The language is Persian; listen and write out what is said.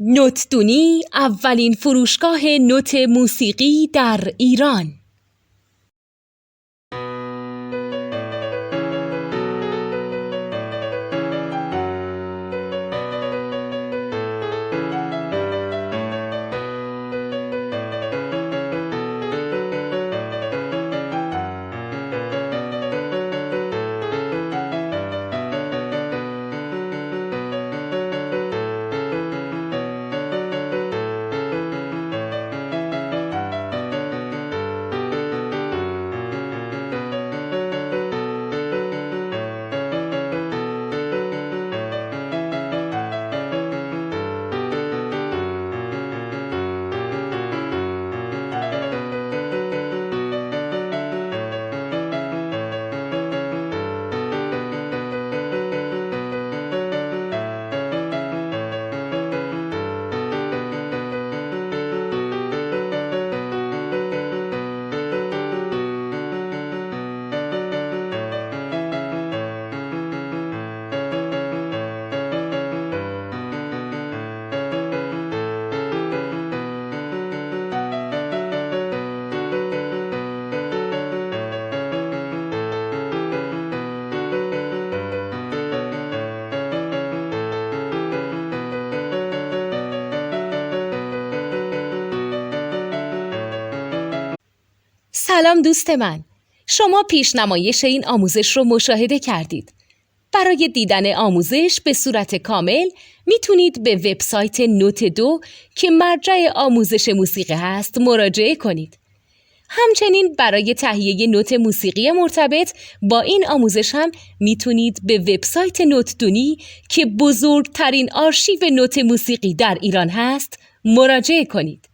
نوتدونی اولین فروشگاه نوت موسیقی در ایران. سلام دوست من، شما پیشنمایش این آموزش رو مشاهده کردید. برای دیدن آموزش به صورت کامل میتونید به وبسایت نوت2 که مرجع آموزش موسیقی هست مراجعه کنید. همچنین برای تهیه نوت موسیقی مرتبط با این آموزش هم میتونید به وبسایت نوتدونی که بزرگترین آرشیو نوت موسیقی در ایران هست مراجعه کنید.